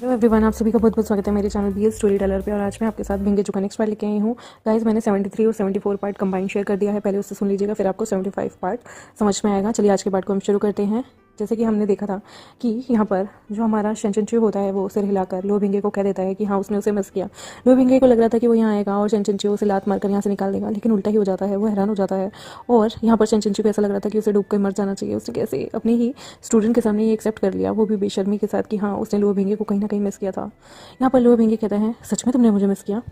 Hello everyone, आप सभी का बहुत बहुत स्वागत है मेरे चैनल बीएस स्टोरी टेलर पे। और आज मैं आपके साथ भिंगे चुका नेक्स्ट पार्ट लेके आई हूँ। गाइस, मैंने 73 और 74 पार्ट कंबाइन शेयर कर दिया है। पहले उससे सुन लीजिएगा, फिर आपको 75 पार्ट समझ में आएगा। चलिए आज के पार्ट को हम शुरू करते हैं। जैसे कि हमने देखा था कि यहाँ पर जो हमारा शेनचेंचू होता है वो सिर हिलाकर लो भिंगे को कह देता है कि हाँ, उसने उसे मिस किया। लो भिंगे को लग रहा था कि वो यहाँ आएगा और शेनचेंचू उसे लात मारकर यहाँ से निकाल देगा, लेकिन उल्टा ही हो जाता है। वो हैरान हो जाता है और यहाँ पर शेनचेंचू को ऐसा लग रहा था कि उसे डूब कर मर जाना चाहिए। उसने कैसे अपने ही स्टूडेंट के सामने ये एक्सेप्ट कर लिया, वो भी बेशर्मी के साथ, कि हाँ, उसने लो भिंगे को कहीं ना कहीं मिस किया था। यहाँ पर लो भिंगे कहता है, सच में तुमने मुझे मिस किया?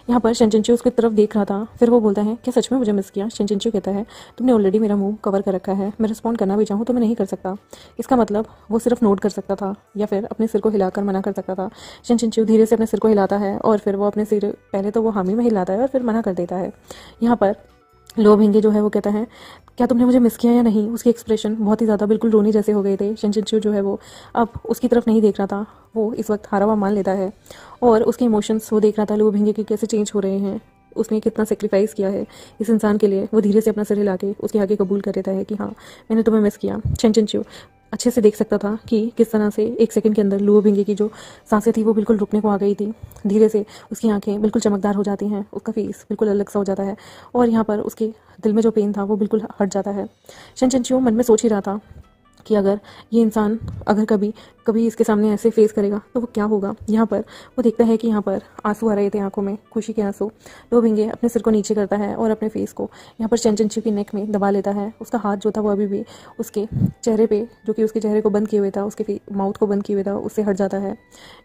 यहाँ पर शेनचेंचू उसकी तरफ देख रहा था, फिर वो बोलता है, क्या सच में मुझे मिस किया? शेनचेंचू कहता है, तुमने ऑलरेडी मेरा मुंह कवर कर रखा है, मैं रिस्पॉन्ड करना भी चाहूँ तो मैं नहीं कर सकता। इसका मतलब वो सिर्फ नोट कर सकता था या फिर अपने सिर को हिलाकर मना कर सकता था। शेनचेंचू धीरे से अपने सिर को हिलाता है और फिर वो अपने सिर, पहले तो वो हामी में हिलाता है और फिर मना कर देता है। यहाँ पर लो भिंगे जो है वो कहता है, क्या तुमने मुझे मिस किया या नहीं? उसके एक्सप्रेशन बहुत ही ज़्यादा बिल्कुल रोने जैसे हो गए थे। शेनचेंचू जो है वो अब उसकी तरफ नहीं देख रहा था, वो इस वक्त हारा हुआ मान लेता है और उसके इमोशंस वो देख रहा था लो भिंगे के कैसे चेंज हो रहे हैं। उसने कितना सेक्रीफाइस किया है इस इंसान के लिए। वो धीरे से अपना सिर हिला के उसके आगे कबूल कर देता है कि हाँ, मैंने तुम्हें मिस किया। शेनचेंचू अच्छे से देख सकता था कि किस तरह से एक सेकंड के अंदर लुओ भिंगे की जो सांसें थी वो बिल्कुल रुकने को आ गई थी। धीरे से उसकी आंखें बिल्कुल चमकदार हो जाती हैं, उसका फेस बिल्कुल अलग सा हो जाता है और यहाँ पर उसके दिल में जो पेन था वो बिल्कुल हट जाता है। शेनचेंचू मन में सोच ही रहा था कि अगर ये इंसान अगर कभी कभी इसके सामने ऐसे फेस करेगा तो वो क्या होगा। यहाँ पर वो देखता है कि यहाँ पर आंसू आ रहे थे आंखों में, खुशी के आंसू। लो भिंगे अपने सिर को नीचे करता है और अपने फेस को यहाँ पर शेनचेंचू की नेक में दबा लेता है। उसका हाथ जो था वो अभी भी उसके चेहरे पे, जो कि उसके चेहरे को बंद किए हुए था, उसके माउथ को बंद किए हुए था, उससे हट जाता है।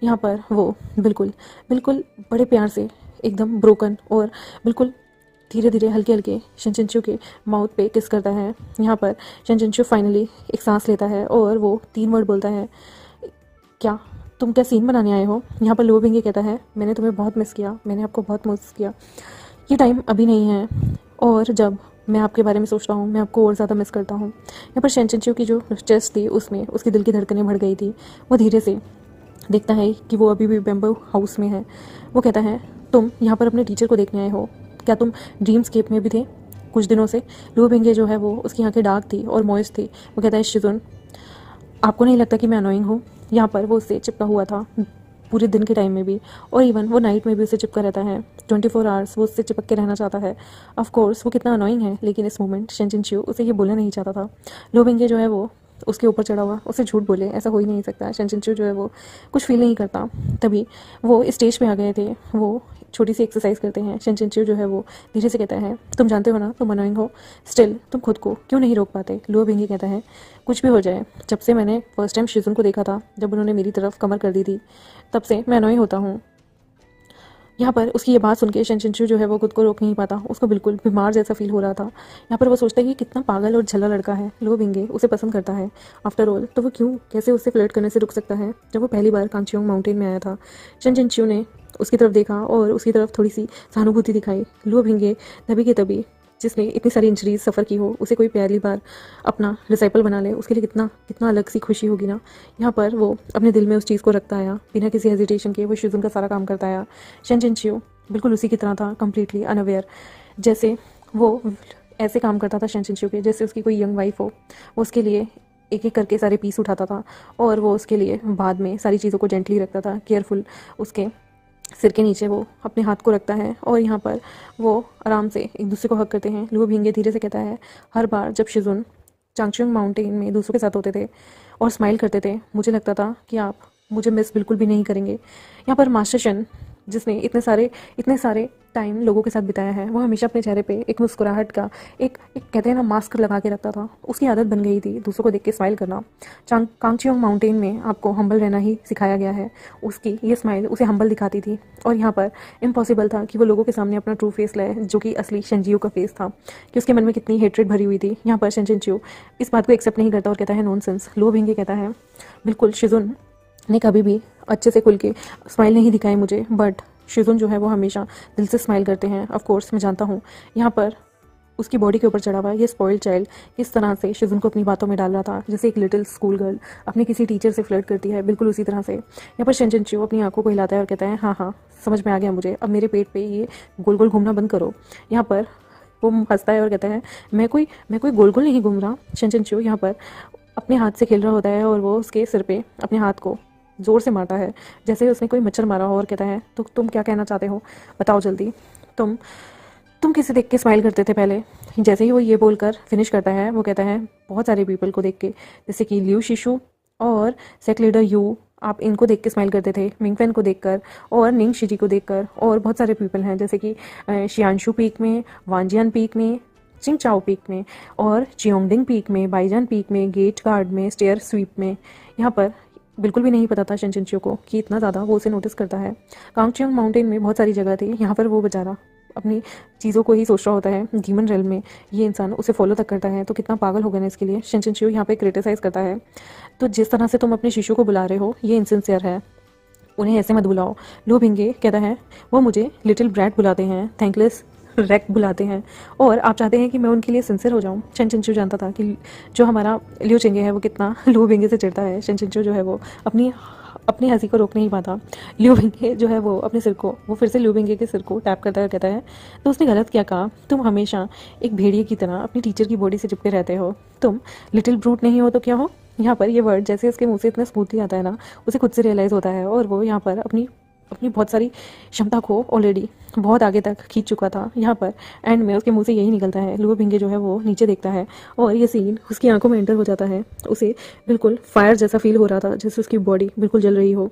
यहाँ पर वो बिल्कुल बिल्कुल बड़े प्यार से, एकदम ब्रोकन और बिल्कुल धीरे धीरे हल्के हल्के शेनचेंचू के माउथ पे किस करता है। यहाँ पर शेनचेंचू फाइनली एक सांस लेता है और वो 3 वर्ड बोलता है, क्या तुम क्या सीन बनाने आए हो? यहाँ पर लो भिंगे कहता है, मैंने तुम्हें बहुत मिस किया, मैंने आपको बहुत मिस किया। ये टाइम अभी नहीं है और जब मैं आपके बारे में सोचता हूँ मैं आपको और ज़्यादा मिस करता हूँ। यहाँ पर शेनचेंचू की जो चेस्ट थी उसमें उसकी दिल की धड़कनें बढ़ गई थी। वो धीरे से देखता है कि वो अभी भी बेम्बो हाउस में है। वो कहता है, तुम यहाँ पर अपने टीचर को देखने आए हो? क्या तुम ड्रीमस्केप में भी थे कुछ दिनों से? लुओ भिंगे जो है वो, उसकी आंखें डार्क थी और मॉइस्ट थी। वो कहता है, शिजुन, आपको नहीं लगता कि मैं अनोइंग हूँ? यहाँ पर वो उससे चिपका हुआ था पूरे दिन के टाइम में भी, और इवन वो नाइट में भी उससे चिपका रहता है। 24 आवर्स वो उससे चिपक के रहना चाहता है। ऑफ कोर्स वो कितना अनोइंग है, लेकिन इस मोमेंट शेनचेंचू उसे ये बोलना नहीं चाहता था। लो भिंगे जो है वो उसके ऊपर चढ़ा हुआ उसे झूठ बोले, ऐसा हो ही नहीं सकता। शेनचेंचू जो है वो कुछ फील नहीं करता। तभी वो स्टेज पे आ गए थे, वो छोटी सी एक्सरसाइज करते हैं। शेनचेंचू जो है वो धीरे से कहता है, तुम जानते हो ना तुम अनोइंग हो, स्टिल तुम खुद को क्यों नहीं रोक पाते? लुओ भिंगे कहता है, कुछ भी हो जाए, जब से मैंने फर्स्ट टाइम शिजुन को देखा था, जब उन्होंने मेरी तरफ कमर कर दी थी, तब से मैं अनोइंग होता हूँ। यहाँ पर उसकी ये बात सुन के शेनचेंचू जो है वो खुद को रोक नहीं पाता। उसको बिल्कुल बीमार जैसा फील हो रहा था। यहाँ पर वो सोचता है कि कितना पागल और झल्ला लड़का है। लो भिंगे उसे पसंद करता है आफ्टर ऑल, तो वो क्यों, कैसे उससे फ्लर्ट करने से रुक सकता है? जब वो पहली बार कांगचियोंग माउंटेन में आया था, शेनचेंचू ने उसकी तरफ देखा और उसकी तरफ थोड़ी सी सहानुभूति दिखाई। लो भिंगे तभी के तभी, जिसने इतनी सारी इंजरीज सफ़र की हो, उसे कोई पहली बार अपना डिसाइपल बना ले, उसके लिए कितना कितना अलग सी खुशी होगी ना। यहाँ पर वो अपने दिल में उस चीज़ को रखता आया, बिना किसी हेजिटेशन के वो शिजुन का सारा काम करता आया। शेनचेंचू बिल्कुल उसी की तरह था, कम्प्लीटली अनअवेयर। जैसे वो ऐसे काम करता था शेनचेंचू के, जैसे उसकी कोई यंग वाइफ हो। वो उसके लिए एक एक करके सारे पीस उठाता था और वो उसके लिए बाद में सारी चीज़ों को जेंटली रखता था, केयरफुल। उसके सिर के नीचे वो अपने हाथ को रखता है और यहाँ पर वो आराम से एक दूसरे को हक करते हैं। लुओ भिंगे धीरे से कहता है, हर बार जब शिजुन चांगचियोंग माउंटेन में दूसरों के साथ होते थे और स्माइल करते थे, मुझे लगता था कि आप मुझे मिस बिल्कुल भी नहीं करेंगे। यहाँ पर मास्टर शन, जिसने इतने सारे टाइम लोगों के साथ बिताया है, वो हमेशा अपने चेहरे पे एक मुस्कुराहट का एक कहते हैं ना, मास्क लगा के रखता था। उसकी आदत बन गई थी दूसरों को देख के स्माइल करना। कांगचियोंग माउंटेन में आपको हम्बल रहना ही सिखाया गया है। उसकी ये स्माइल उसे हम्बल दिखाती थी और यहाँ पर इम्पॉसिबल था कि वो लोगों के सामने अपना ट्रू फेस लाए, जो कि असली शेनजियो का फेस था, कि उसके मन में कितनी हेट्रेड भरी हुई थी। यहाँ पर शेनचेंचू इस बात को एक्सेप्ट नहीं करता और कहता है, नॉनसेंस। लो भिंगे कहता है, बिल्कुल शिजुन ने कभी भी अच्छे से खुल के स्माइल नहीं दिखाई मुझे, बट शिजुन जो है वो हमेशा दिल से स्माइल करते हैं। ऑफ कोर्स मैं जानता हूँ। यहाँ पर उसकी बॉडी के ऊपर चढ़ा हुआ ये स्पॉइल्ड चाइल्ड किस तरह से शिजुन को अपनी बातों में डाल रहा था, जैसे एक लिटिल स्कूल गर्ल अपने किसी टीचर से फ्लर्ट करती है, बिल्कुल उसी तरह से। यहाँ पर शेनचेंचू अपनी आंखों को हिलाता है और कहता है, हाँ हाँ, समझ में आ गया मुझे, अब मेरे पेट पे ये गोल गोल घूमना बंद करो। यहाँ पर वो हंसता है और कहता है, मैं कोई गोल गोल नहीं घूम रहा। शेनचेंचू यहाँ पर अपने हाथ से खेल रहा होता है और वो उसके सिर पे अपने हाथ को ज़ोर से मारता है जैसे ही उसने कोई मच्छर मारा हो और कहता है तो तुम क्या कहना चाहते हो, बताओ जल्दी। तुम तुम किसे देख के स्माइल करते थे पहले। जैसे ही वो ये बोलकर फिनिश करता है वो कहता है बहुत सारे पीपल को देख के, जैसे कि लियू शिशु और सेक लीडर यू, आप इनको देख के स्माइल करते थे, मिंगफेन को देखकर और निंग शिजी को देखकर, और बहुत सारे पीपल हैं जैसे कि शियानशु पीक में, वांजियान पीक में, चिंग चाओ पीक में, और चियोंगडिंग पीक में, बाईजान पीक में, गेट गार्ड में, स्टेयर स्वीप में। यहाँ पर बिल्कुल भी नहीं पता था शेनचिंचू को कि इतना ज़्यादा वो उसे नोटिस करता है। कांगचियोंग माउंटेन में बहुत सारी जगह थी, यहाँ पर वो बेचारा अपनी चीज़ों को ही सोच रहा होता है। डीमन रेल में ये इंसान उसे फॉलो तक करता है तो कितना पागल होगा ना इसके लिए। शेनचिंचू यहाँ पे क्रिटिसाइज़ करता है, तो जिस तरह से तुम अपने शिशु को बुला रहे हो ये इनसिंसियर है, उन्हें ऐसे मत बुलाओ। लो भिंगे कहता है वो मुझे लिटिल ब्रैट बुलाते हैं, थैंकलेस रैक बुलाते हैं, और आप चाहते हैं कि मैं उनके लिए सिंसियर हो जाऊं। शेनचिंचू जानता था कि जो हमारा लियो चिंगे है वो कितना लो भिंगे से चिढ़ता है। शेनचिंचू जो है वो अपनी हंसी को रोक नहीं पाता। लियो भिंगे जो है वो अपने सिर को, वो फिर से लियो भिंगे के सिर को टैप करता है, कहता है तो उसने गलत क्या कहा, तुम हमेशा एक भेड़िए की तरह अपनी टीचर की बॉडी से चिपके रहते हो, तुम लिटिल ब्रूट नहीं हो तो क्या हो। यहाँ पर ये वर्ड जैसे उसके मुंह से इतना स्मूथली आता है ना, उसे खुद से रियलाइज़ होता है, और वो यहाँ पर अपनी अपनी बहुत सारी क्षमता को ऑलरेडी बहुत आगे तक खींच चुका था। यहाँ पर एंड में उसके मुंह से यही निकलता है। लुओ भिंगे जो है वो नीचे देखता है और ये सीन उसकी आंखों में एंटर हो जाता है। उसे बिल्कुल फायर जैसा फील हो रहा था, जैसे उसकी बॉडी बिल्कुल जल रही हो।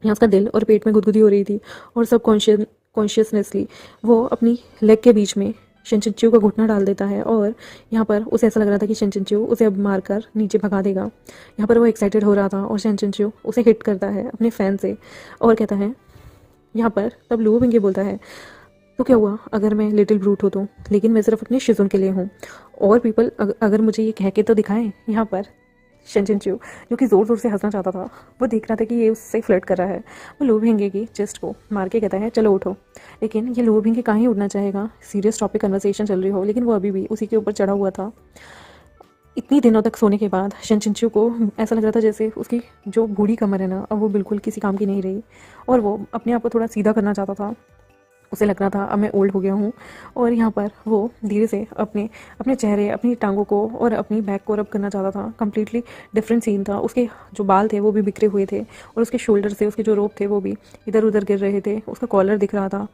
यहाँ उसका दिल और पेट में गुदगुदी हो रही थी, और सब कॉन्शियसनेसली वो अपनी लेग के बीच में शेनचिंचू का घुटना डाल देता है, और यहाँ पर उसे ऐसा लग रहा था कि शेनचिंचू उसे अब मारकर नीचे भगा देगा। यहाँ पर वो एक्साइटेड हो रहा था, और शेनचिंचू उसे हिट करता है अपने फैन से और कहता है, यहाँ पर तब लुओ भिंगे बोलता है तो क्या हुआ अगर मैं लिटिल ब्रूट हो तो, लेकिन मैं सिर्फ अपने शिजुन के लिए हूँ, और पीपल अगर मुझे ये कह के तो दिखाएं। यहाँ पर शेनचिंचू जो कि ज़ोर ज़ोर से हंसना चाहता था, वो देख रहा था कि ये उससे फ्लर्ट कर रहा है। वो लुओ भिंगे की चेस्ट को मार के कहता है चलो उठो, लेकिन ये लुओ भिंगे कहाँ ही उठना चाहेगा, सीरियस टॉपिक कन्वर्सेशन चल रही हो, लेकिन वो अभी भी उसी के ऊपर चढ़ा हुआ था। इतनी दिनों तक सोने के बाद शेनचिंचू को ऐसा लग रहा था जैसे उसकी जो बूढ़ी कमर है ना, अब वो बिल्कुल किसी काम की नहीं रही, और वो अपने आप को थोड़ा सीधा करना चाहता था। उसे लग रहा था अब मैं ओल्ड हो गया हूँ, और यहाँ पर वो धीरे से अपने अपने चेहरे, अपनी टांगों को और अपनी बैक को रब करना चाहता था। कम्प्लीटली डिफरेंट सीन था। उसके जो बाल थे वो भी बिखरे हुए थे, और उसके शोल्डर से उसके जो रोप थे वो भी इधर उधर गिर रहे थे। उसका कॉलर दिख रहा था,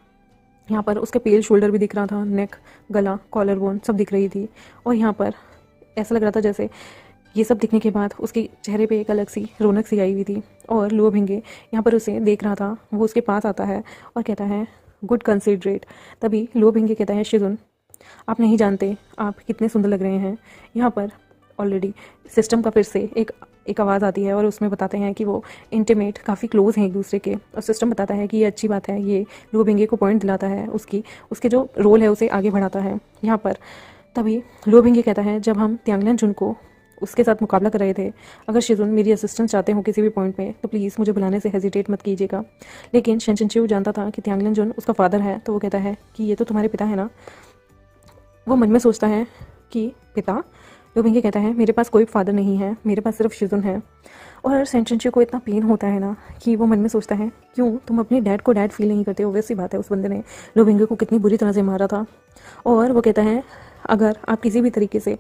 यहाँ पर उसका पेल शोल्डर भी दिख रहा था, नेक, गला, कॉलर बोन सब दिख रही थी। और यहाँ पर ऐसा लग रहा था जैसे ये सब दिखने के बाद उसके चेहरे पे एक अलग सी रौनक सी आई हुई थी। और लुओ भिंगे यहाँ पर उसे देख रहा था। वो उसके पास आता है और कहता है गुड कंसिडरेट। तभी लुओ भिंगे कहता है शिजुन, आप नहीं जानते आप कितने सुंदर लग रहे हैं। यहाँ पर ऑलरेडी सिस्टम का फिर से एक आवाज़ आती है, और उसमें बताते हैं कि वो इंटीमेट काफ़ी क्लोज हैं एक दूसरे के, और सिस्टम बताता है कि ये अच्छी बात है। ये लुओ भिंगे को पॉइंट दिलाता है, उसके जो रोल है उसे आगे बढ़ाता है। यहाँ पर तभी लुओ भिंगे कहता है जब हम त्यांगलिन जुन को उसके साथ मुकाबला कर रहे थे, अगर शिजुन मेरी असिस्टेंस चाहते हो किसी भी पॉइंट में तो प्लीज़ मुझे बुलाने से हेजिटेट मत कीजिएगा। लेकिन शेनचिंचू जानता था कि त्यांगलिन जुन उसका फादर है, तो वो कहता है कि ये तो तुम्हारे पिता है ना। वो मन में सोचता है कि पिता। लुओ भिंगे कहता है मेरे पास कोई फादर नहीं है, मेरे पास सिर्फ शिजुन है। और शेनचिंचू को इतना पेन होता है ना कि वो मन में सोचता है क्यों तुम अपने डैड को डैड फील नहीं करते हो। वैसी बात है, उस बंदे ने लुओ भिंगे को कितनी बुरी तरह से मारा था। और वो कहता है अगर आप किसी भी तरीके से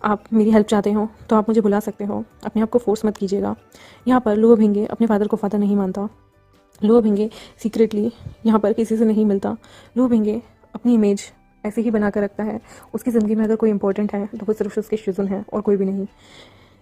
आप मेरी हेल्प चाहते हो तो आप मुझे बुला सकते हो, अपने आप को फोर्स मत कीजिएगा। यहाँ पर लुओ भिंगे अपने फादर को फादर नहीं मानता। लुओ भिंगे सीक्रेटली यहाँ पर किसी से नहीं मिलता। लुओ भिंगे अपनी इमेज ऐसे ही बना कर रखता है। उसकी ज़िंदगी में अगर कोई इंपॉर्टेंट है तो वो सिर्फ उसके शिजुन है और कोई भी नहीं।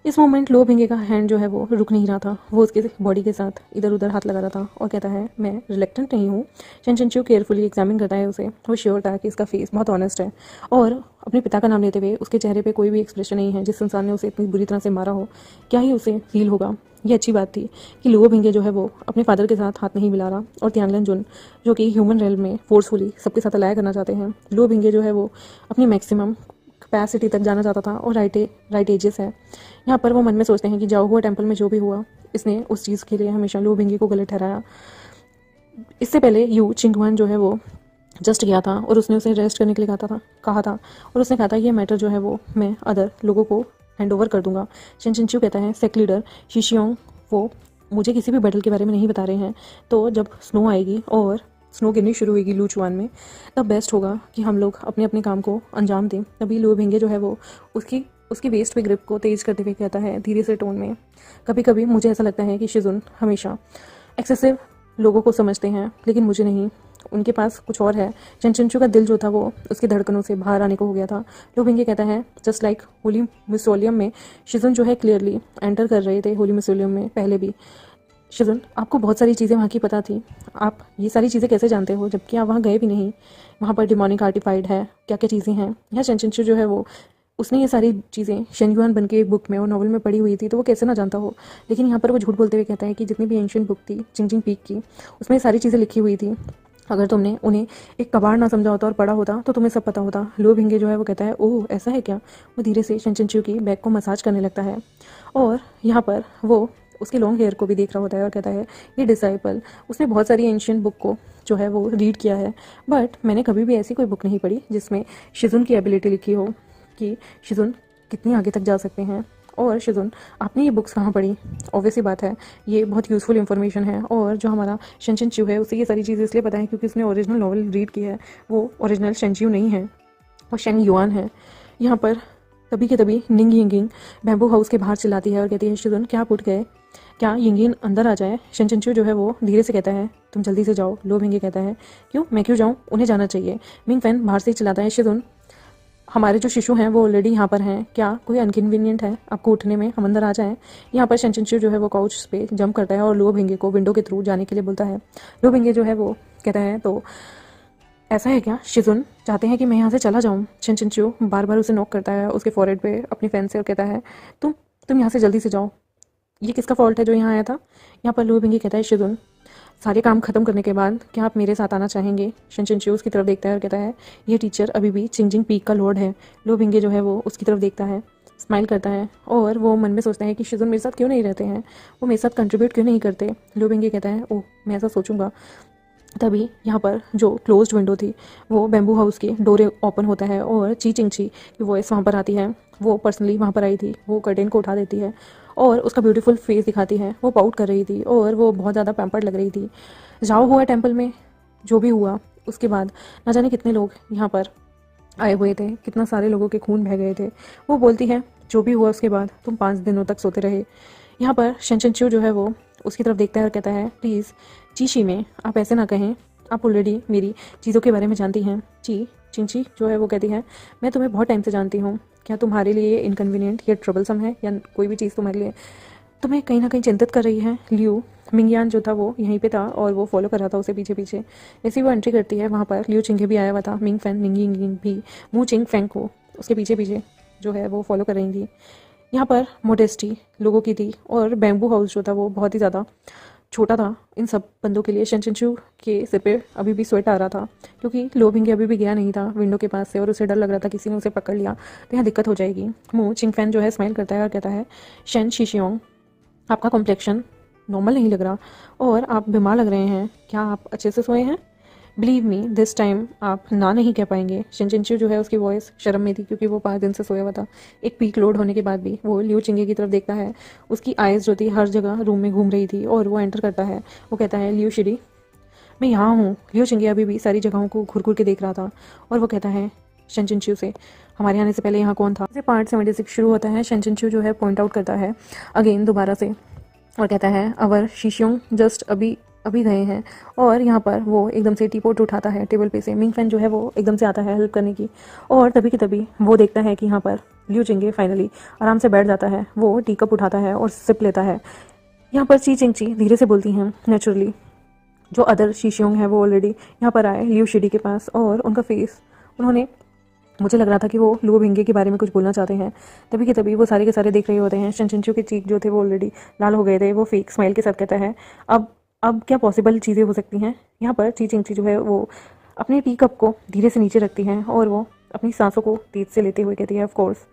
इस मोमेंट लुओ भिंगे का हैंड जो है वो रुक नहीं रहा था। वो उसके बॉडी के साथ इधर उधर हाथ लगा रहा था और कहता है मैं रिलेक्टेंट नहीं हूँ। शेनचिंचू केयरफुली एग्जामिन करता है उसे। वो श्योर था कि इसका फेस बहुत ऑनेस्ट है, और अपने पिता का नाम लेते हुए उसके चेहरे पे कोई भी एक्सप्रेशन नहीं है। जिस इंसान ने उसे इतनी बुरी तरह से मारा हो, क्या ही उसे फील होगा। ये अच्छी बात थी कि लुओ भिंगे जो है वो अपने फादर के साथ हाथ नहीं मिला रहा, और त्यांगलिन जुन जो कि ह्यूमन रेल में फोर्सफुली सबके साथ अलाय करना चाहते हैं। लुओ भिंगे जो है वो अपनी मैक्सिमम कैपेसिटी तक जाना चाहता था, और राइट एजेस है। यहाँ पर वो मन में सोचते हैं कि जाओ हुआ टेम्पल में जो भी हुआ, इसने उस चीज़ के लिए हमेशा लुओ भिंगे को गलत ठहराया। इससे पहले यू चिंगवन जो है वो जस्ट गया था, और उसने उसे रेस्ट करने के लिए कहा था, और उसने कहा था ये मैटर जो है वो मैं अदर लोगों को हैंड ओवर कर दूंगा। शेनचिंचू कहता है सेक लीडर शिशियोंग वो मुझे किसी भी बैटल के बारे में नहीं बता रहे हैं, तो जब स्नो आएगी और स्नो गिरनी शुरू होगी लूचुआन में, तब बेस्ट होगा कि हम लोग अपने अपने काम को अंजाम दें। तभी लुओ भिंगे जो है वो उसकी उसकी वेस्ट पे ग्रिप को तेज करते हुए कहता है धीरे से टोन में, कभी कभी मुझे ऐसा लगता है कि शिजुन हमेशा एक्सेसिव लोगों को समझते हैं, लेकिन मुझे नहीं। उनके पास कुछ और है। चंचनचू का दिल जो था वो उसकी धड़कनों से बाहर आने को हो गया था। लो बिंगे कहता है जस्ट लाइक होली मिसोलियम में शिजुन जो है क्लियरली एंटर कर रहे थे होली मिसोलियम में पहले भी। शिजुन, आपको बहुत सारी चीज़ें वहाँ की पता थी, आप ये सारी चीज़ें कैसे जानते हो जबकि आप वहाँ गए भी नहीं? वहाँ पर डिमोनिक आर्टिफाइड है, क्या क्या चीज़ें हैं। यहाँ चंचनचू जो है वो उसने ये सारी चीज़ें शेनयुआन बन के एक बुक में और नॉवल में पढ़ी हुई थी, तो वो कैसे ना जानता हो। लेकिन यहाँ पर वो झूठ बोलते हुए कहता है कि जितनी भी एंशियंट बुक थी चिंगजिंग पीक की, उसमें सारी चीज़ें लिखी हुई थी। अगर तुमने उन्हें एक कबाड़ ना समझा होता और पढ़ा होता तो तुम्हें सब पता होता। लो भिंगे जो है वो कहता है ओह ऐसा है क्या। वो धीरे से चंचनचू की बैक को मसाज करने लगता है और यहाँ पर वो उसके लॉन्ग हेयर को भी देख रहा होता है और कहता है ये डिसाइपल, उसने बहुत सारी एंशियंट बुक को जो है वो रीड किया है, बट मैंने कभी भी ऐसी कोई बुक नहीं पढ़ी जिसमें शिजुन की एबिलिटी लिखी हो कि शिजुन कितनी आगे तक जा सकते हैं। और शिजुन, आपने ये बुक्स कहाँ पढ़ी? ऑब्वियस सी बात है ये बहुत यूज़फुल इन्फॉर्मेशन है, और जो हमारा शनचिनचू है उसे ये सारी चीज़ें इसलिए पता है क्योंकि उसने ओरिजिनल नॉवल रीड की है। वो ओरिजिनल शेनचियू नहीं है, वो शेन युआन है। यहाँ पर तभी के तभी निंग यिंगिंग बैम्बू हाउस के बाहर चिल्लाती है और कहती है शिजुन क्या आप उठ गए, क्या यिंगिन अंदर आ जाए। शनचिनचू जो है वो धीरे से कहता है तुम जल्दी से जाओ। लो भिंगे कहता है क्यों, मैं क्यों जाऊँ, उन्हें जाना चाहिए। मिंग फैन बाहर से ही चिल्लाता है शिजुन हमारे जो शिशु हैं वो ऑलरेडी यहाँ पर हैं, क्या कोई अनकन्वीनियंट है आपको उठने में, हम अंदर आ जाएं। यहाँ पर शनचिनचू जो है वो काउच पे जंप करता है और लो भिंगे को विंडो के थ्रू जाने के लिए बोलता है। लो भिंगे जो है वो कहता है तो ऐसा है क्या, शिजुन चाहते हैं कि मैं यहाँ से चला जाऊँ। शनचिनचू बार बार उसे नॉक करता है उसके फॉरहेड पे अपनी फैन से और कहता है तुम यहाँ से जल्दी से जाओ, ये किसका फॉल्ट है जो यहाँ आया था। यहाँ पर लो भिंगे कहता है शिजुन सारे काम खत्म करने के बाद क्या आप मेरे साथ आना चाहेंगे। शनचिनचू उसकी तरफ देखता है और कहता है ये टीचर अभी भी चिंगजिंग पीक का लॉर्ड है। लो भिंगे जो है वो उसकी तरफ देखता है, स्माइल करता है और वो मन में सोचता है कि शिजुन मेरे साथ क्यों नहीं रहते हैं, वो मेरे साथ कंट्रीब्यूट क्यों नहीं करते। लो भिंगे कहता है ओह मैं ऐसा सोचूंगा। तभी यहाँ पर जो क्लोज्ड विंडो थी वो बैम्बू हाउस की डोर ओपन होता है और ची चिंगची की वॉइस वहाँ पर आती है। वो पर्सनली वहाँ पर आई थी, वो कर्टेन को उठा देती है और उसका ब्यूटीफुल फेस दिखाती है। वो पाउट कर रही थी और वो बहुत ज़्यादा पैम्पर्ड लग रही थी। जाओ हुआ टेम्पल में जो भी हुआ उसके बाद ना जाने कितने लोग यहाँ पर आए हुए थे, कितना सारे लोगों के खून बह गए थे। वो बोलती है जो भी हुआ उसके बाद तुम 5 दिनों तक सोते रहे। यहाँ पर शनचिनचू जो है वो उसकी तरफ देखता है और कहता है प्लीज़ चीशी में आप ऐसे ना कहें, आप ऑलरेडी मेरी चीज़ों के बारे में जानती हैं। चिंची जो है वो कहती है मैं तुम्हें बहुत टाइम से जानती हूँ, क्या तुम्हारे लिए इनकन्वीनियंट या ट्रबलसम है या कोई भी चीज़ तुम्हारे लिए तुम्हें कहीं ना कहीं चिंतित कर रही है। लियू मिंगयान जो था वो यहीं पे था और वो फॉलो कर रहा था उसे पीछे पीछे। जैसे वो एंट्री करती है वहाँ पर लियू चिंगे भी आया हुआ था, मिंग फैन निंग यिंग भी मू चिंग फैंग को उसके पीछे पीछे जो है वो फॉलो कर रही थी। यहाँ पर मोडेस्टी लोगों की थी और बैम्बू हाउस जो था वो बहुत ही ज़्यादा छोटा था इन सब बंदों के लिए। शनचिनचू के सिर पे अभी भी स्वेट आ रहा था क्योंकि लो भिंगे अभी भी गया नहीं था विंडो के पास से और उसे डर लग रहा था किसी ने उसे पकड़ लिया तो यहाँ दिक्कत हो जाएगी। मू चिंग फैन जो है स्माइल करता है और कहता है शेन शीशियोंग आपका कॉम्प्लेक्शन नॉर्मल नहीं लग रहा और आप बीमार लग रहे हैं, क्या आप अच्छे से सोए हैं? बिलीव मी दिस टाइम आप ना नहीं कह पाएंगे। शनचिनचू जो है उसकी वॉइस शर्म में थी क्योंकि वो 5 दिन से सोया हुआ था। एक पीक लोड होने के बाद भी वो लियू चिंगे की तरफ देखता है, उसकी आइज़ जो थी हर जगह रूम में घूम रही थी और वो एंटर करता है। वो कहता है लियू शिरी मैं यहाँ हूँ। लियू चिंगे अभी भी सारी जगहों को घूर घूर के देख रहा था और वो कहता है शनचिनचू से हमारे आने से पहले यहाँ कौन था। पार्ट 76 शुरू होता है। शनचिनचू जो है पॉइंट आउट करता है अगेन दोबारा से और कहता है अवर शीशियोंग जस्ट अभी गए हैं। और यहाँ पर वो एकदम से टी पॉट उठाता है टेबल पे से। मिंग फैन जो है वो एकदम से आता है हेल्प करने की और तभी की तभी वो देखता है कि यहाँ पर लियू चिंगे फाइनली आराम से बैठ जाता है। वो टी कप उठाता है और सिप लेता है। यहाँ पर ची चिंगची धीरे से बोलती हैं नेचुरली जो अदर शीशियोंग है वो ऑलरेडी यहाँ पर आए लियू शिडी के पास और उनका फेस उन्होंने मुझे लग रहा था कि वो लो भिंगे के बारे में कुछ बोलना चाहते हैं। तभी के तभी वो सारे के सारे देख रहे होते हैं। शनचिनचू के चीक जो थे वो ऑलरेडी लाल हो गए थे। वो फेक स्माइल के साथ कहता है अब क्या पॉसिबल चीज़ें हो सकती हैं। यहाँ पर ची चिंची जो है वो अपने टी कप को धीरे से नीचे रखती हैं और वो अपनी सांसों को तेज से लेते हुए कहती है ऑफ कोर्स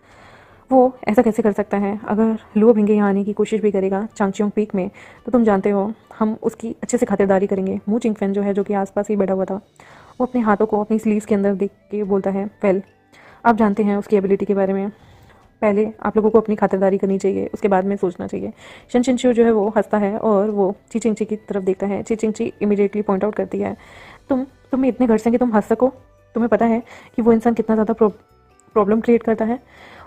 वो ऐसा कैसे कर सकता है, अगर लो भिंगे यहाँ आने की कोशिश भी करेगा चांगचियोंग पीक में तो तुम जानते हो हम उसकी अच्छे से खातिरदारी करेंगे। मू चिंग फैन जो है जो कि आसपास ही बैठा हुआ था वो अपने हाथों को अपनी स्लीव्स के अंदर देख के बोलता है वेल आप जानते हैं उसकी एबिलिटी के बारे में, पहले आप लोगों को अपनी खातिरदारी करनी चाहिए उसके बाद में सोचना चाहिए। शनचिनचू जो है वो हंसता है और वो ची चिंची की तरफ देखता है। ची चिंची इमीडिएटली पॉइंट आउट करती है तुम्हें इतने घर से कि तुम हंस सको, तुम्हें पता है कि वो इंसान कितना ज़्यादा प्रॉब्लम क्रिएट करता है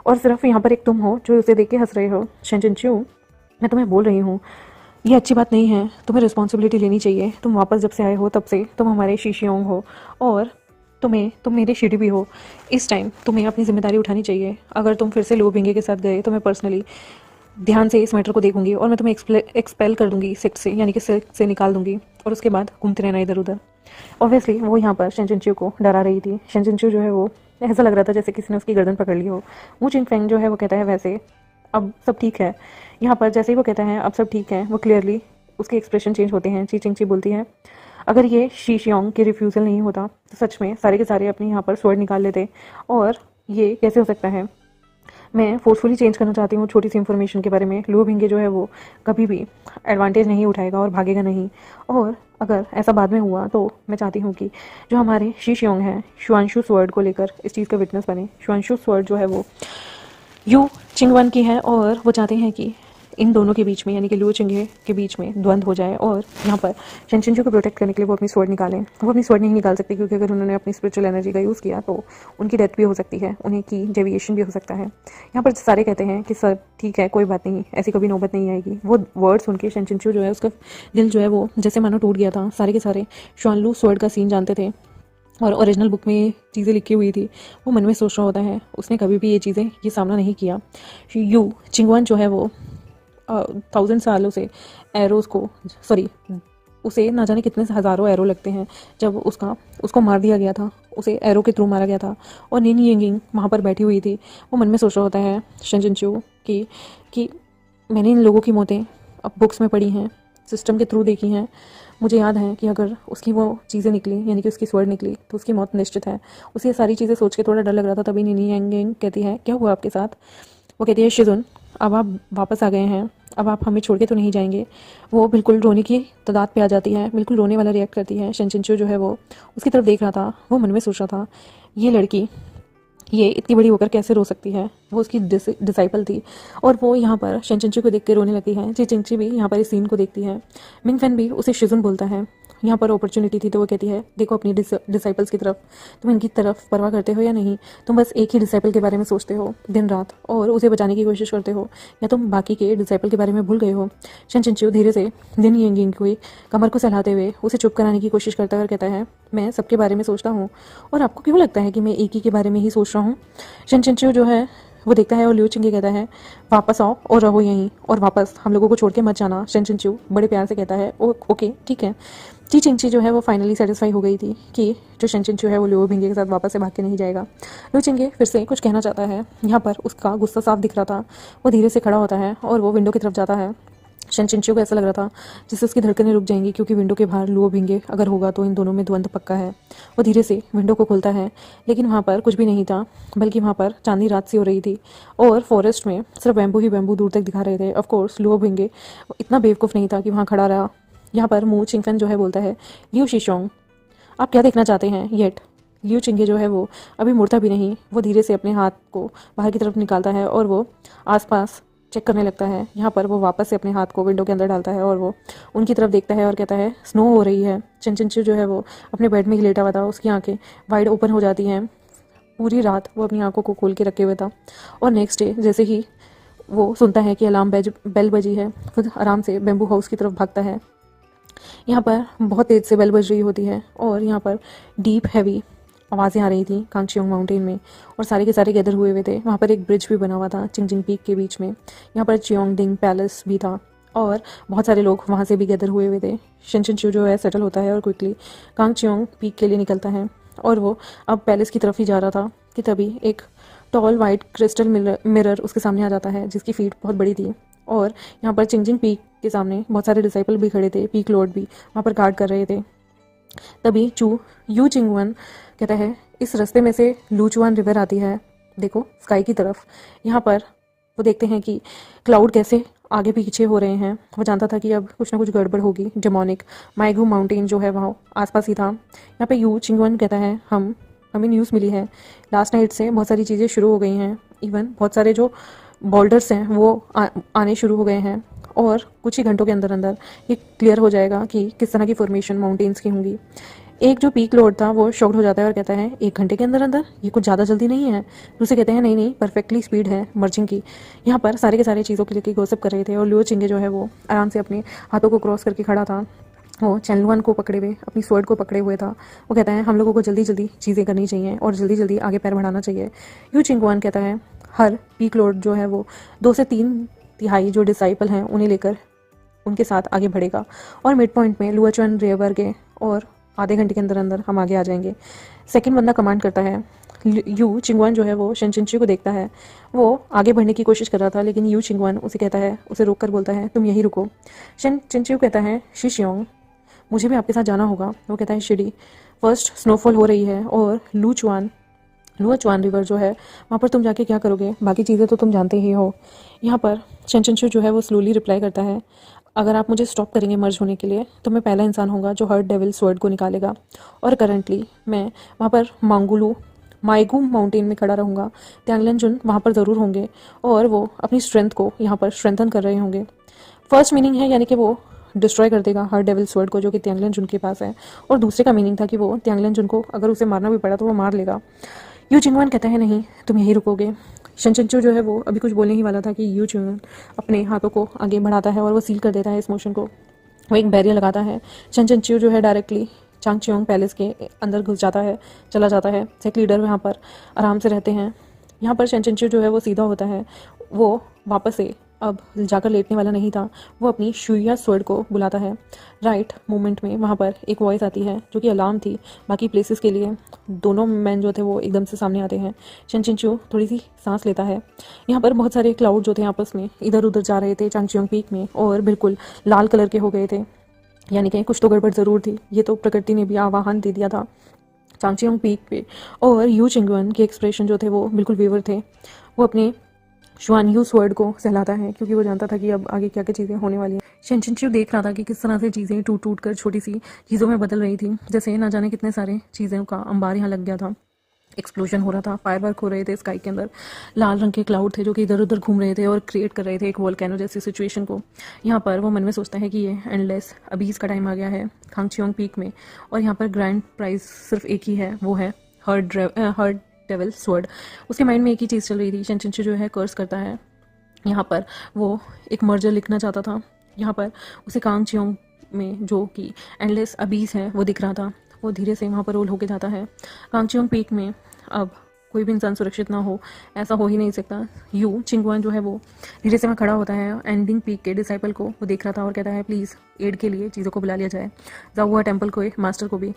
और सिर्फ यहाँ पर एक तुम हो जो उसे देख के हंस रहे हो। शेंजिनचू, मैं तुम्हें बोल रही हूँ, ये अच्छी बात नहीं है, तुम्हें रिस्पॉन्सिबिलिटी लेनी चाहिए। तुम वापस जब से आए हो तब से तुम हमारे शीशियोंग हो और तुम मेरे शीडी भी हो। इस टाइम तुम्हें अपनी जिम्मेदारी उठानी चाहिए। अगर तुम फिर से लो बिंगे के साथ गए तो मैं पर्सनली ध्यान से इस मैटर को देखूंगी और मैं तुम्हें एक्सपेल कर दूंगी सेक्ट से, यानी कि सेक्ट से निकाल दूंगी और उसके बाद घूमते रहना इधर उधर। ऑब्वियसली वो यहाँ पर शेंजिनचू को डरा रही थी। शेंजिनचू जो है वो ऐसा लग रहा था जैसे किसी ने उसकी गर्दन पकड़ ली हो। वो चिंगफेंग जो है वो कहता है वैसे अब सब ठीक है। यहाँ पर जैसे ही वो कहता है अब सब ठीक है, वो क्लियरली उसके एक्सप्रेशन चेंज होते हैं। ची चिंगची बोलती है, अगर ये शी शियोंग के रिफ्यूज़ल नहीं होता तो सच में सारे के सारे अपने यहाँ पर स्वर्ण निकाल लेते। और ये कैसे हो सकता है? मैं फोर्सफुली चेंज करना चाहती हूँ छोटी सी इन्फॉर्मेशन के बारे में। लुओ बिंगे जो है वो कभी भी एडवांटेज नहीं उठाएगा और भागेगा नहीं। और अगर ऐसा बाद में हुआ तो मैं चाहती हूँ कि जो हमारे शी शियोंग हैं शुआंशु स्वर्ड को लेकर इस चीज़ का विटनेस बने। शुआंशु स्वर्ड जो है वो यू चिंगवन की है और वो चाहते हैं कि इन दोनों के बीच में, यानी कि लुओ चिंगे के बीच में द्वंद्व हो जाए और यहाँ पर शेंजिनचू को प्रोटेक्ट करने के लिए वो अपनी स्वॉर्ड निकालें। वो अपनी स्वॉर्ड नहीं निकाल सकती क्योंकि अगर उन्होंने अपनी स्पिरिचुअल एनर्जी का यूज़ किया तो उनकी डेथ भी हो सकती है, उन्हें की डेविएशन भी हो सकता है। यहाँ पर सारे कहते हैं कि सर ठीक है, कोई बात नहीं, ऐसी कभी नौबत नहीं आएगी। वो वर्ड सुन के शेंजिनचू जो है उसका दिल जो है वो जैसे मानो टूट गया था। सारे के सारे शुआनलू स्वॉर्ड का सीन जानते थे और ओरिजिनल बुक में ये चीज़ें लिखी हुई थी। वो मन में सोच रहा होता है, उसने कभी भी ये सामना नहीं किया। यू चिंगवन जो है वो 1000 सालों से एरोज़ को, सॉरी, उसे ना जाने कितने हज़ारों एरो लगते हैं। जब उसको मार दिया गया था, उसे एरो के थ्रू मारा गया था और निन यिंगिंग वहाँ पर बैठी हुई थी। वो मन में सोच रहा होता है शेंजिनचू कि मैंने इन लोगों की मौतें अब बुक्स में पढ़ी हैं, सिस्टम के थ्रू देखी हैं। मुझे याद है कि अगर उसकी वो चीज़ें निकली, यानी कि उसकी स्वर्ड निकली, तो उसकी मौत निश्चित है। उसे ये सारी चीज़ें सोच के थोड़ा डर लग रहा था। तभी निन यिंगिंग कहती है, क्या हुआ आपके साथ? वो कहती है, शिजुन, अब आप वापस आ गए हैं, अब आप हमें छोड़ के तो नहीं जाएंगे। वो बिल्कुल रोने की तादाद पे आ जाती है, बिल्कुल रोने वाला रिएक्ट करती है। शेंजिनचू जो है वो उसकी तरफ देख रहा था। वो मन में सोच रहा था, ये लड़की ये इतनी बड़ी होकर कैसे रो सकती है? वो उसकी डिसाइपल थी और वो यहाँ पर शेंजिनचू को देख के रोने लगती है। ची चिंगची भी यहाँ पर इस सीन को देखती है। मिंगफेन भी उसे शिजुन बोलता है। यहाँ पर अपॉर्चुनिटी थी तो वो कहती है, देखो अपनी डिसाइपल्स की तरफ, तुम इनकी तरफ परवाह करते हो या नहीं? तुम बस एक ही डिसाइपल के बारे में सोचते हो दिन रात और उसे बचाने की कोशिश करते हो, या तुम बाकी के डिसाइपल के बारे में भूल गए हो? शेंजिनचू धीरे से निन यिंगिंग की कमर को सहलाते हुए उसे चुप कराने की कोशिश करता है और कहता है, मैं सबके बारे में सोचता हूँ और आपको क्यों लगता है कि मैं एक ही के बारे में ही सोच रहा हूँ? शेंजिनचू जो है वो देखता है और लिu चिंगे कहता है, वापस आओ और रहो यहीं और वापस हम लोगों को छोड़ के मत जाना। शेंजिनचू बड़े प्यार से कहता है, ओके ठीक है। ची चिंगची जो है वो फाइनली सेटिस्फाई हो गई थी कि जो शेंजिनचू है वो लिu बिंगे के साथ वापस से भाग के नहीं जाएगा। लिu चिंगे फिर से कुछ कहना चाहता है। यहाँ पर उसका गुस्सा साफ दिख रहा था। वो धीरे से खड़ा होता है और वो विंडो की तरफ जाता है। शेंजिनचू को ऐसा लग रहा था जिससे उसकी धड़कनें रुक जाएंगी, क्योंकि विंडो के बाहर लिu बिंगे अगर होगा तो इन दोनों में द्वंद्व पक्का है। वो धीरे से विंडो को खोलता है, लेकिन वहाँ पर कुछ भी नहीं था, बल्कि वहाँ पर चांदनी रात सी हो रही थी और फॉरेस्ट में सिर्फ बैम्बू ही बैम्बू दूर तक दिखा रहे थे। ऑफकोर्स लिu बिंगे इतना बेवकूफ़ नहीं था कि वहाँ खड़ा रहा। यहाँ पर मू चिंगफेन जो है बोलता है, लिu शिशोंग, आप क्या देखना चाहते हैं? येट लिu चिंगे जो है वो अभी मुड़ता भी नहीं। वो धीरे से अपने हाथ को बाहर की तरफ निकालता है और वो आसपास चेक करने लगता है। यहाँ पर वो वापस से अपने हाथ को विंडो के अंदर डालता है और वो उनकी तरफ देखता है और कहता है, स्नो हो रही है। शेंजिनचू जो है वो अपने बेड में ही लेटा हुआ था। उसकी आंखें वाइड ओपन हो जाती हैं। पूरी रात वो अपनी आंखों को खोल के रखे हुए था और नेक्स्ट डे जैसे ही वो सुनता है कि अलार्म बेल बजी है, खुद आराम से बेम्बू हाउस की तरफ भागता है। यहाँ पर बहुत तेज़ से बेल बज रही होती है और यहाँ पर डीप हैवी आवाज़ें आ रही थी कांगचियोंग माउंटेन में और सारे के सारे गैदर हुए हुए थे। वहाँ पर एक ब्रिज भी बना हुआ था चिंगजिंग पीक के बीच में। यहाँ पर चियोंगडिंग पैलेस भी था और बहुत सारे लोग वहाँ से भी गैदर हुए हुए थे। शेंजिनचू जो है सेटल होता है और क्विकली कांगचियोंग पीक के लिए निकलता है और वो अब पैलेस की तरफ ही जा रहा था कि तभी एक टॉल वाइट क्रिस्टल मिरर उसके सामने आ जाता है, जिसकी फीट बहुत बड़ी थी। और यहाँ पर चिंगजिंग पीक के सामने बहुत सारे डिसाइपल भी खड़े थे, पीक लॉर्ड भी वहाँ पर गार्ड कर रहे थे। तभी यू चिंगवन कहता है, इस रास्ते में से लूचुआन रिवर आती है, देखो स्काई की तरफ। यहाँ पर वो देखते हैं कि क्लाउड कैसे आगे पीछे हो रहे हैं। वो जानता था कि अब कुछ ना कुछ गड़बड़ होगी। डेमोनिक माइगू माउंटेन जो है वहाँ आसपास ही था। यहाँ पे यू चिंगवन कहता है, हमें न्यूज़ मिली है लास्ट नाइट से बहुत सारी चीज़ें शुरू हो गई हैं। इवन बहुत सारे जो बॉर्डर्स हैं वो आने शुरू हो गए हैं और कुछ ही घंटों के अंदर अंदर ये क्लियर हो जाएगा कि किस तरह की फॉर्मेशन माउंटेन्स की होंगी। एक जो पीक लॉर्ड था वो शॉक्ड हो जाता है और कहता है 1 घंटे के अंदर अंदर, ये कुछ ज़्यादा जल्दी नहीं है। दूसरे कहते हैं नहीं नहीं, परफेक्टली स्पीड है मर्जिंग की। यहाँ पर सारे के सारे चीज़ों के लिए गॉसिप कर रहे थे और लियो चिंगे जो है वो आराम से अपने हाथों को क्रॉस करके खड़ा था। वो चैनलुआन को पकड़े हुए, अपनी स्वॉर्ड को पकड़े हुए था। वो कहता है हम लोगों को जल्दी जल्दी चीज़ें करनी चाहिए और जल्दी जल्दी आगे पैर बढ़ाना चाहिए। यू चिंगवान कहता है हर पीक लॉर्ड जो है वो 2 से 3 तिहाई जो डिसाइपल हैं उन्हें लेकर उनके साथ आगे बढ़ेगा और मिड पॉइंट में लुआचुआन रेवर के और आधे घंटे के अंदर अंदर हम आगे आ जाएंगे। सेकंड बंदा कमांड करता है। यू चिंगवान जो है वो शन चिंचू को देखता है। वो आगे बढ़ने की कोशिश कर रहा था लेकिन यू चिंगवान उसे कहता है, उसे रोक कर बोलता है तुम यहीं रुको। शन चिंचू कहता है शिशियोंग मुझे भी आपके साथ जाना होगा। वो कहता है शिडी फर्स्ट स्नोफॉल हो रही है और लुआचुआन रिवर जो है वहाँ पर तुम जाके क्या करोगे, बाकी चीज़ें तो तुम जानते ही हो। यहाँ पर शन चिंचू जो है वो स्लोली रिप्लाई करता है अगर आप मुझे स्टॉप करेंगे मर्ज होने के लिए तो मैं पहला इंसान होऊंगा जो हर डेविल स्वर्ड को निकालेगा। और करंटली मैं वहाँ पर माइगू माउंटेन में खड़ा रहूँगा। त्यांगलन जुन वहाँ पर ज़रूर होंगे और वो अपनी स्ट्रेंथ को यहाँ पर स्ट्रेंथन कर रहे होंगे। फर्स्ट मीनिंग है यानी कि वो डिस्ट्रॉय कर देगा हर डेविल स्वर्ड को जो कि त्यांगलन जुन के पास है, और दूसरे का मीनिंग था कि वो त्यांगलन जुन को अगर उसे मारना भी पड़ा तो वो मार लेगा। यू चिंगवान कहता है नहीं तुम यहीं रुकोगे। शनचंचू जो है वो अभी कुछ बोलने ही वाला था कि यू चिंगवान अपने हाथों को आगे बढ़ाता है और वो सील कर देता है इस मोशन को। वो एक बैरियर लगाता है। शनचंचू जो है डायरेक्टली चांगचियोंग पैलेस के अंदर घुस जाता है, चला जाता है। सेक लीडर वहाँ पर आराम से रहते हैं। यहाँ पर शनचंचू जो है वो सीधा होता है। वो वापस से अब जाकर लेटने वाला नहीं था। वो अपनी शुइया स्वर्ड को बुलाता है। राइट मोमेंट में वहाँ पर एक वॉइस आती है जो कि अलार्म थी बाकी प्लेसेस के लिए। दोनों मैन जो थे वो एकदम से सामने आते हैं। शनचिंचू थोड़ी सी सांस लेता है। यहाँ पर बहुत सारे क्लाउड जो थे आपस में इधर उधर जा रहे थे चांगचियोंग पीक में और बिल्कुल लाल कलर के हो गए थे, यानी कि कुछ तो गड़बड़ ज़रूर थी। ये तो प्रकृति ने भी आवाहन दे दिया था चांगचियोंग पीक पे। और यू चिंगवन के एक्सप्रेशन जो थे वो बिल्कुल वेवर थे। वो अपने शुआन यू स्वर्ड को सहलाता है क्योंकि वो जानता था कि अब आगे क्या क्या चीज़ें होने वाली हैं। शनचिंचू देख रहा था कि किस तरह से चीज़ें टूट टूट कर छोटी सी चीज़ों में बदल रही थी, जैसे ना जाने कितने सारे चीज़ों का अंबार यहाँ लग गया था। एक्सप्लोजन हो रहा था, फायरवर्क हो रहे थे स्काई के अंदर। लाल रंग के क्लाउड थे जो कि इधर उधर घूम रहे थे और क्रिएट कर रहे थे एक वोल्केनो जैसी सिचुएशन को। यहाँ पर वो मन में सोचता है कि ये एंडलेस अबीज का टाइम आ गया है खांगचियोंग पीक में, और यहाँ पर ग्रैंड प्राइज सिर्फ एक ही है, वो है हर्ड डेविल स्वर्ड। उसके माइंड में एक ही चीज़ चल रही थी। शनचिंचू जो है कर्स करता है। यहाँ पर वो एक मर्जर लिखना चाहता था। यहाँ पर उसे कांगचियोंग में जो कि एंडलेस अबीज है वो दिख रहा था। वो धीरे से वहाँ पर रोल होके जाता है। कांगचियोंग पीक में अब कोई भी इंसान सुरक्षित ना हो, ऐसा हो ही नहीं सकता। यू चिंगवान जो है वो धीरे से वहाँ खड़ा होता है। एंडिंग पीक के डिसाइपल को वो देख रहा था और कहता है प्लीज़ एड के लिए चीज़ों को बुला लिया जाए। जाओ टेम्पल को मास्टर को भी।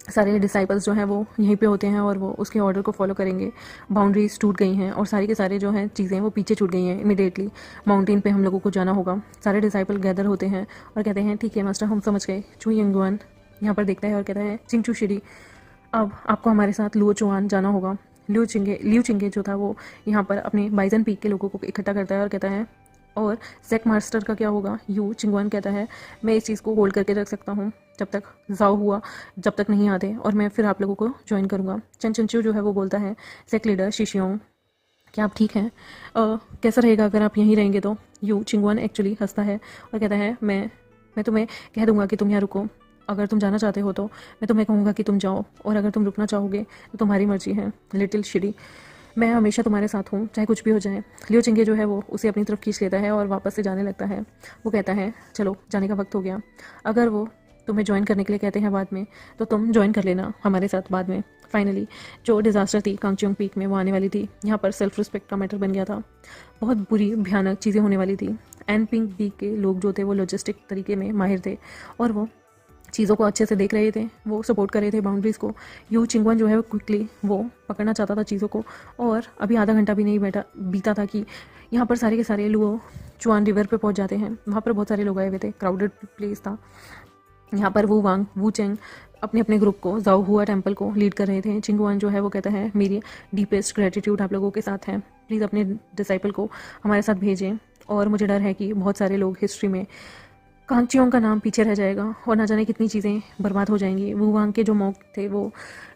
सारे डिसाइपल्स जो हैं वो यहीं पे होते हैं और वो उसके ऑर्डर को फॉलो करेंगे। बाउंड्रीज टूट गई हैं और सारी के सारे जो हैं चीज़ें वो पीछे छूट गई हैं। इमीडिएटली माउंटेन पे हम लोगों को जाना होगा। सारे डिसाइपल गैदर होते हैं और कहते हैं ठीक है मास्टर हम समझ गए। चू यंगुआन यहाँ पर देखता है और कहता है चिंगचू शिरी अब आपको हमारे साथ लुओचुआन जाना होगा। लिu चिंगे जो था वो यहाँ पर अपने बाइजन पीक के लोगों को इकट्ठा करता है और कहता है और सेक मास्टर का क्या होगा। यू चिंगवान कहता है मैं इस चीज़ को होल्ड करके रख सकता हूँ जब तक जब तक नहीं आते, और मैं फिर आप लोगों को ज्वाइन करूँगा। चंचू जो है वो बोलता है सेक लीडर शिशियोंग क्या आप ठीक हैं, कैसा रहेगा अगर आप यहीं रहेंगे तो। यू चिंगवान एक्चुअली हंसता है और कहता है मैं तुम्हें कह दूंगा कि तुम यहाँ रुको। अगर तुम जाना चाहते हो तो मैं तुम्हें कहूँगा कि तुम जाओ, और अगर तुम रुकना चाहोगे तो तुम्हारी मर्जी है। लिटिल शिरी मैं हमेशा तुम्हारे साथ हूँ चाहे कुछ भी हो जाए। लियो चिंगे जो है वो उसे अपनी तरफ खींच लेता है और वापस से जाने लगता है। वो कहता है चलो जाने का वक्त हो गया। अगर वो तुम्हें ज्वाइन करने के लिए कहते हैं बाद में तो तुम ज्वाइन कर लेना हमारे साथ बाद में। फाइनली जो डिज़ास्टर थी कांगचियोंग पीक में वो आने वाली थी। यहाँ पर सेल्फ रिस्पेक्ट का मैटर बन गया था। बहुत बुरी भयानक चीज़ें होने वाली थी। एंड पिंक पीक के लोग जो थे वो लॉजिस्टिक तरीके में माहिर थे और वो चीज़ों को अच्छे से देख रहे थे। वो सपोर्ट कर रहे थे बाउंड्रीज़ को। यू चिंगवान जो है वो क्विकली वो पकड़ना चाहता था चीज़ों को, और अभी आधा घंटा भी नहीं बीता था कि यहाँ पर सारे के सारे लुओ चुआन रिवर पे पहुँच जाते हैं। वहाँ पर बहुत सारे लोग आए हुए थे, क्राउडेड प्लेस था। यहाँ पर वू चेंग अपने अपने ग्रुप को जाओ हुआ टेम्पल को लीड कर रहे थे। चिंगवान जो है वो कहता है मेरी डीपेस्ट ग्रेटिट्यूड आप लोगों के साथ है, प्लीज़ अपने डिसाइपल को हमारे साथ भेजें, और मुझे डर है कि बहुत सारे लोग हिस्ट्री में कांगचियोंग का नाम पीछे रह जाएगा और ना जाने कितनी चीज़ें बर्बाद हो जाएंगी। वो वहाँ के जो मॉन्क थे वो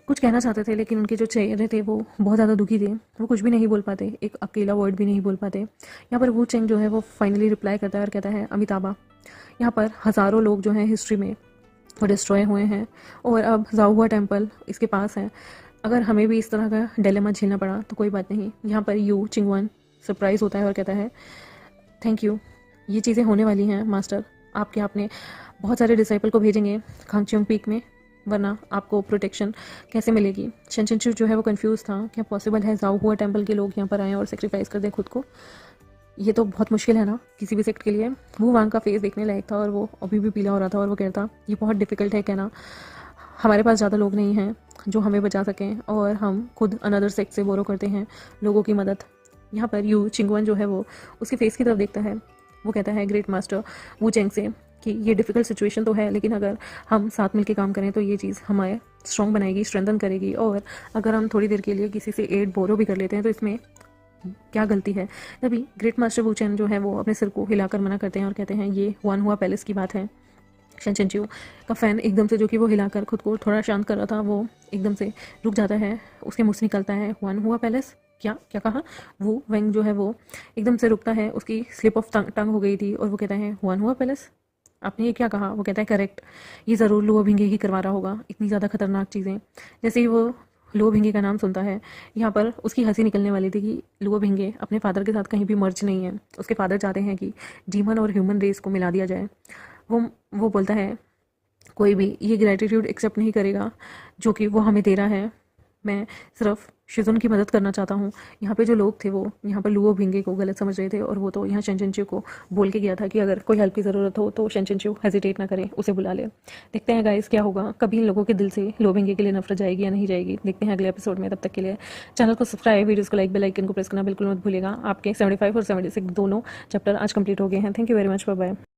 कुछ कहना चाहते थे लेकिन उनके जो चेहरे थे वो बहुत ज़्यादा दुखी थे। वो कुछ भी नहीं बोल पाते, एक अकेला वर्ड भी नहीं बोल पाते। यहाँ पर वू चेंग जो है वो फाइनली रिप्लाई करता है और कहता है अमिताभा यहाँ पर हज़ारों लोग जो हैं हिस्ट्री में वो डिस्ट्रॉय हुए हैं और अब जाओहुआ टेम्पल इसके पास है। अगर हमें भी इस तरह का डिलेमा झेलना पड़ा तो कोई बात नहीं। यहाँ पर यू चिंगवन सरप्राइज होता है और कहता है थैंक यू, ये चीज़ें होने वाली हैं मास्टर। आपने बहुत सारे डिसाइपल को भेजेंगे खांगचियोंग पीक में, वरना आपको प्रोटेक्शन कैसे मिलेगी। शेनचिंचू जो है वो कंफ्यूज था, क्या पॉसिबल है जाओहुआ टेम्पल के लोग यहाँ पर आएँ और सेक्रीफाइस कर दें खुद को। ये तो बहुत मुश्किल है ना किसी भी सेक्ट के लिए। वो वांग का फेस देखने लायक था और वो अभी भी पीला हो रहा था और वो कहता ये बहुत डिफ़िकल्ट है कहना, हमारे पास ज़्यादा लोग नहीं हैं जो हमें बचा सकें और हम खुद अनदर सेक्ट से बोरो करते हैं लोगों की मदद। यहाँ पर यू चिंगवन जो है वो उसके फेस की तरफ देखता है। वो कहता है ग्रेट मास्टर वू चेंग से कि ये डिफ़िकल्ट सिचुएशन तो है, लेकिन अगर हम साथ मिलकर काम करें तो ये चीज़ हमें स्ट्रॉन्ग बनाएगी, स्ट्रेंथन करेगी। और अगर हम थोड़ी देर के लिए किसी से एड बोरो भी कर लेते हैं तो इसमें क्या गलती है। तभी ग्रेट मास्टर वू चेन जो है वो अपने सिर को हिलाकर मना करते हैं और कहते हैं ये वन हुआ पैलेस की बात है। शेनचिंचू का फ़ैन एकदम से, जो कि वो हिलाकर खुद को थोड़ा शांत कर रहा था, वो एकदम से रुक जाता है। उसके मुंह से निकलता है वन हुआ पैलेस, क्या क्या कहा। वो वेंग जो है वो एकदम से रुकता है, उसकी स्लिप ऑफ टंग हो गई थी और वो कहता है वन हुआ पैलेस, आपने ये क्या कहा। वो कहता है करेक्ट, ये ज़रूर लुओ भिंगे ही करवा रहा होगा इतनी ज़्यादा खतरनाक चीज़ें। जैसे ही वो लुओ भिंगे का नाम सुनता है, यहाँ पर उसकी हंसी निकलने वाली थी कि लुओ भिंगे अपने फादर के साथ कहीं भी मर्ज नहीं है। उसके फादर चाहते हैं कि डीमन और ह्यूमन रेस को मिला दिया जाए। वो बोलता है कोई भी ये ग्रैटिट्यूड एक्सेप्ट नहीं करेगा जो कि वो हमें दे रहा है। मैं सिर्फ शिजुन की मदद करना चाहता हूँ। यहाँ पे जो लोग थे वो यहाँ पर लुओ भिंगे को गलत समझ रहे थे और वो तो यहाँ शेनचिंचू को बोल के गया था कि अगर कोई हेल्प की ज़रूरत हो तो शेनचिंचू हेजिटेट ना करे, उसे बुला ले। देखते हैं गाइस क्या होगा, कभी इन लोगों के दिल से लुओ भिंगे के लिए नफरत जाएगी या नहीं जाएगी। देखते हैं अगले एपिसोड में। तब तक के लिए चैनल को सब्सक्राइब, वीडियोज़ को लाइक, बेल आइकन को प्रेस करना बिल्कुल मत भूलिएगा। आपके 75 और 76 दोनों चैप्टर आज कंप्लीट हो गए हैं। Thank you very much, bye bye.